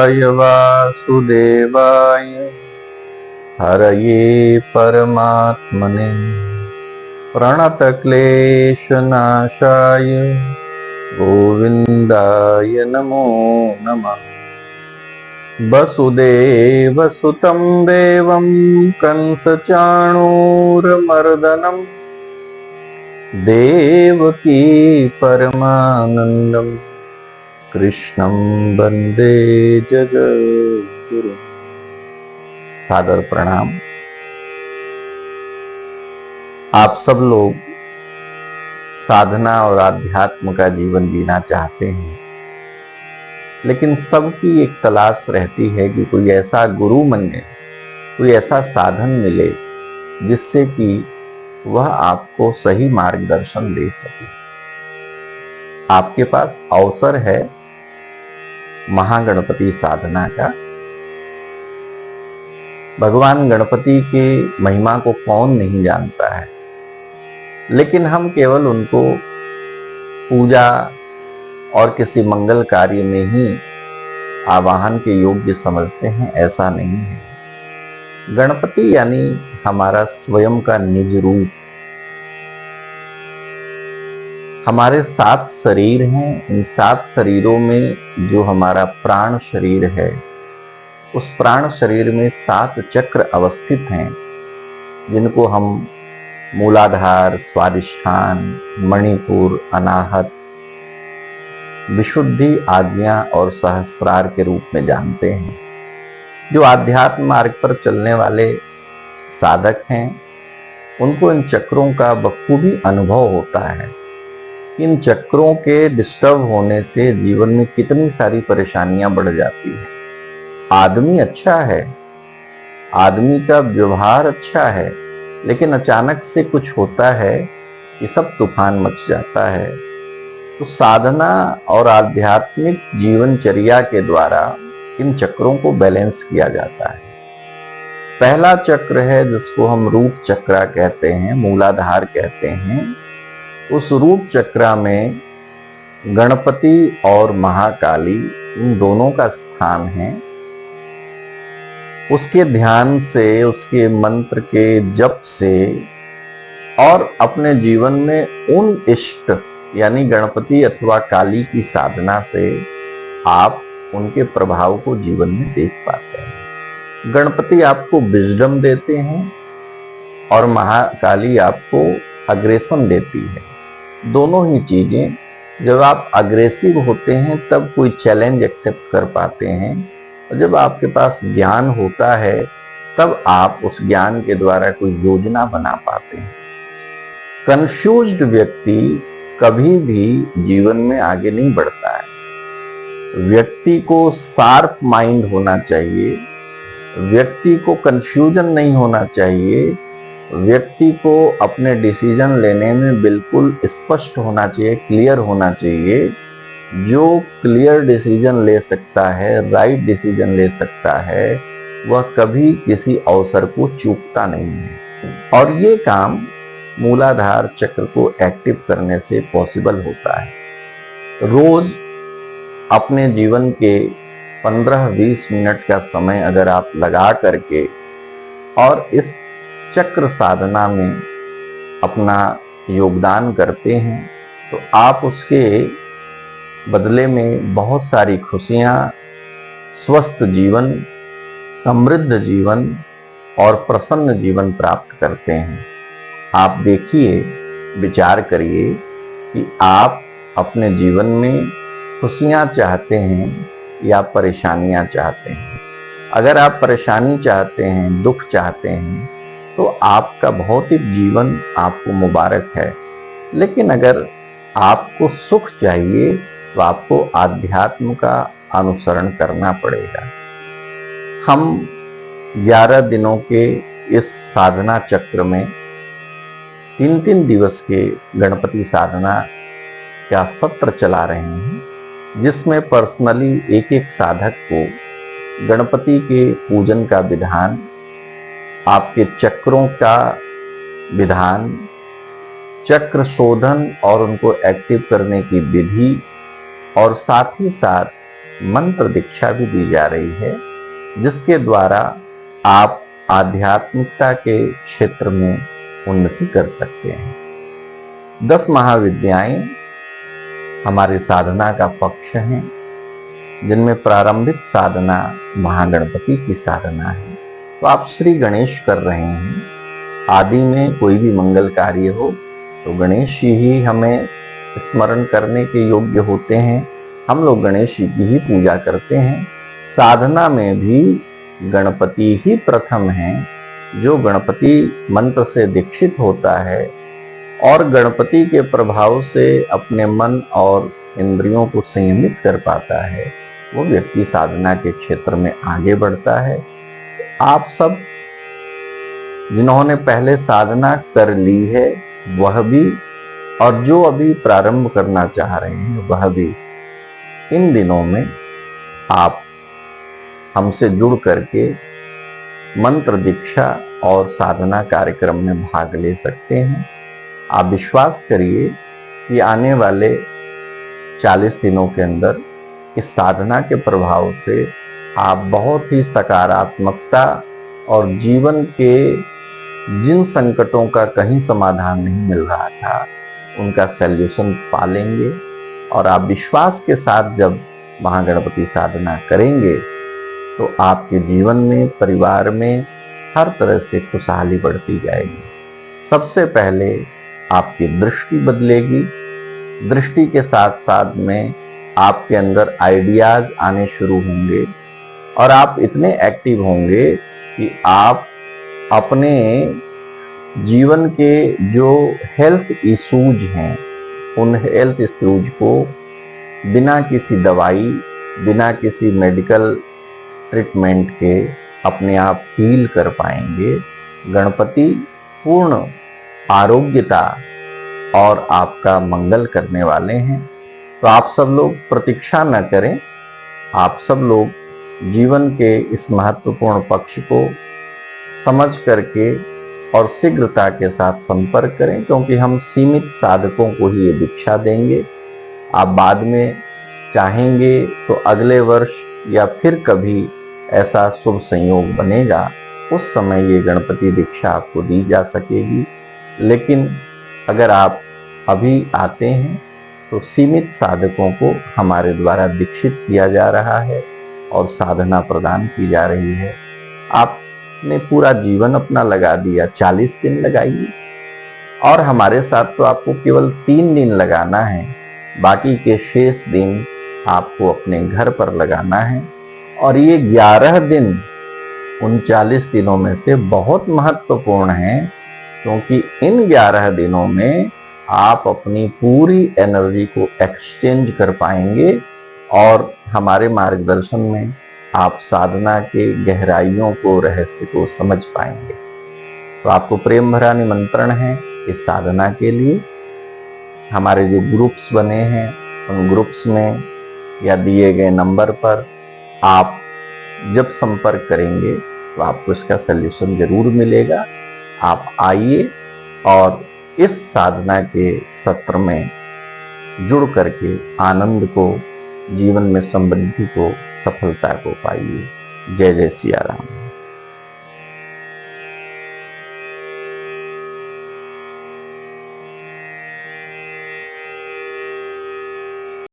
गोविन्दाय वासुदेवाय हरये परमात्मने प्रणतक्लेशनाशाय गोविन्दाय नमो नमः। वसुदेवसुतं देवं कंसचाणूरमर्दनं देवकी परमानन्दं कृष्णं वन्दे जगद्गुरुं। सादर प्रणाम। आप सब लोग साधना और आध्यात्म का जीवन जीना चाहते हैं, लेकिन सबकी एक तलाश रहती है कि कोई ऐसा गुरु मिले, कोई ऐसा साधन मिले जिससे कि वह आपको सही मार्गदर्शन दे सके। आपके पास अवसर है महागणपति साधना का। भगवान गणपति की महिमा को कौन नहीं जानता है, लेकिन हम केवल उनको पूजा और किसी मंगल कार्य में ही आवाहन के योग्य समझते हैं, ऐसा नहीं है। गणपति यानी हमारा स्वयं का निज रूप। हमारे 7 शरीर हैं। इन 7 शरीरों में जो हमारा प्राण शरीर है, उस प्राण शरीर में 7 चक्र अवस्थित हैं, जिनको हम मूलाधार, स्वादिष्ठान, मणिपुर, अनाहत, विशुद्धि, आज्ञा और सहस्रार के रूप में जानते हैं। जो आध्यात्म मार्ग पर चलने वाले साधक हैं, उनको इन चक्रों का बखूबी अनुभव होता है। इन चक्रों के डिस्टर्ब होने से जीवन में कितनी सारी परेशानियां बढ़ जाती है। आदमी अच्छा है, आदमी का व्यवहार अच्छा है, लेकिन अचानक से कुछ होता है कि सब तूफान मच जाता है। तो साधना और आध्यात्मिक जीवनचर्या के द्वारा इन चक्रों को बैलेंस किया जाता है। पहला चक्र है जिसको हम रूप चक्र कहते हैं, मूलाधार कहते हैं। उस रूप चक्र में गणपति और महाकाली इन दोनों का स्थान है। उसके ध्यान से, उसके मंत्र के जप से और अपने जीवन में उन इष्ट यानी गणपति अथवा काली की साधना से आप उनके प्रभाव को जीवन में देख पाते हैं। गणपति आपको विजडम देते हैं और महाकाली आपको अग्रेशन देती है। दोनों ही चीजें, जब आप अग्रेसिव होते हैं तब कोई चैलेंज एक्सेप्ट कर पाते हैं, और जब आपके पास ज्ञान होता है तब आप उस ज्ञान के द्वारा कोई योजना बना पाते हैं। कंफ्यूज्ड व्यक्ति कभी भी जीवन में आगे नहीं बढ़ता है। व्यक्ति को शार्प माइंड होना चाहिए, व्यक्ति को कंफ्यूजन नहीं होना चाहिए, व्यक्ति को अपने डिसीजन लेने में बिल्कुल स्पष्ट होना चाहिए, क्लियर होना चाहिए। जो क्लियर डिसीजन ले सकता है, राइट डिसीजन ले सकता है, वह कभी किसी अवसर को चूकता नहीं है। और ये काम मूलाधार चक्र को एक्टिव करने से पॉसिबल होता है। रोज अपने जीवन के 15-20 मिनट का समय अगर आप लगा करके और इस चक्र साधना में अपना योगदान करते हैं, तो आप उसके बदले में बहुत सारी खुशियां, स्वस्थ जीवन, समृद्ध जीवन और प्रसन्न जीवन प्राप्त करते हैं। आप देखिए, विचार करिए कि आप अपने जीवन में खुशियां चाहते हैं या परेशानियां चाहते हैं। अगर आप परेशानी चाहते हैं, दुख चाहते हैं, तो आपका भौतिक जीवन आपको मुबारक है। लेकिन अगर आपको सुख चाहिए तो आपको आध्यात्म का अनुसरण करना पड़ेगा। हम 11 दिनों के इस साधना चक्र में 3-3 दिवस के गणपति साधना का सत्र चला रहे हैं, जिसमें पर्सनली एक साधक को गणपति के पूजन का विधान, आपके चक्रों का विधान, चक्र शोधन और उनको एक्टिव करने की विधि, और साथ ही साथ मंत्र दीक्षा भी दी जा रही है, जिसके द्वारा आप आध्यात्मिकता के क्षेत्र में उन्नति कर सकते हैं। 10 महाविद्याएं हमारी साधना का पक्ष हैं, जिनमें प्रारंभिक साधना महागणपति की साधना है। तो आप श्री गणेश कर रहे हैं। आदि में कोई भी मंगल कार्य हो तो गणेश जी ही हमें स्मरण करने के योग्य होते हैं। हम लोग गणेश जी की ही पूजा करते हैं। साधना में भी गणपति ही प्रथम हैं। जो गणपति मंत्र से दीक्षित होता है और गणपति के प्रभाव से अपने मन और इंद्रियों को संयमित कर पाता है, वो व्यक्ति साधना के क्षेत्र में आगे बढ़ता है। आप सब जिन्होंने पहले साधना कर ली है वह भी, और जो अभी प्रारंभ करना चाह रहे हैं वह भी, इन दिनों में आप हमसे जुड़ करके मंत्र दीक्षा और साधना कार्यक्रम में भाग ले सकते हैं। आप विश्वास करिए कि आने वाले 40 दिनों के अंदर इस साधना के प्रभाव से आप बहुत ही सकारात्मकता और जीवन के जिन संकटों का कहीं समाधान नहीं मिल रहा था उनका सॉल्यूशन पा लेंगे। और आप विश्वास के साथ जब महागणपति साधना करेंगे तो आपके जीवन में, परिवार में हर तरह से खुशहाली बढ़ती जाएगी। सबसे पहले आपकी दृष्टि बदलेगी। दृष्टि के साथ साथ में आपके अंदर आइडियाज आने शुरू होंगे और आप इतने एक्टिव होंगे कि आप अपने जीवन के जो हेल्थ इश्यूज हैं उन हेल्थ इश्यूज को बिना किसी दवाई, बिना किसी मेडिकल ट्रीटमेंट के अपने आप हील कर पाएंगे। गणपति पूर्ण आरोग्यता और आपका मंगल करने वाले हैं। तो आप सब लोग प्रतीक्षा न करें। आप सब लोग जीवन के इस महत्वपूर्ण पक्ष को समझ करके और शीघ्रता के साथ संपर्क करें, क्योंकि हम सीमित साधकों को ही ये दीक्षा देंगे। आप बाद में चाहेंगे तो अगले वर्ष या फिर कभी ऐसा शुभ संयोग बनेगा, उस समय ये गणपति दीक्षा आपको दी जा सकेगी। लेकिन अगर आप अभी आते हैं तो सीमित साधकों को हमारे द्वारा दीक्षित किया जा रहा है और साधना प्रदान की जा रही है। आपने पूरा जीवन अपना लगा दिया, 40 दिन लगाइए, और हमारे साथ तो आपको केवल 3 दिन लगाना है। बाकी के शेष दिन आपको अपने घर पर लगाना है। और ये 11 दिन उन 40 दिनों में से बहुत महत्वपूर्ण हैं, क्योंकि इन 11 दिनों में आप अपनी पूरी एनर्जी को एक्सचेंज कर पाएंगे और हमारे मार्गदर्शन में आप साधना के गहराइयों को, रहस्य को समझ पाएंगे। तो आपको प्रेम भरा निमंत्रण है इस साधना के लिए। हमारे जो ग्रुप्स बने हैं उन ग्रुप्स में या दिए गए नंबर पर आप जब संपर्क करेंगे तो आपको इसका सल्यूशन जरूर मिलेगा। आप आइए और इस साधना के सत्र में जुड़ करके आनंद को, जीवन में समृद्धि को, सफलता को पाइए। जय जय सिया राम।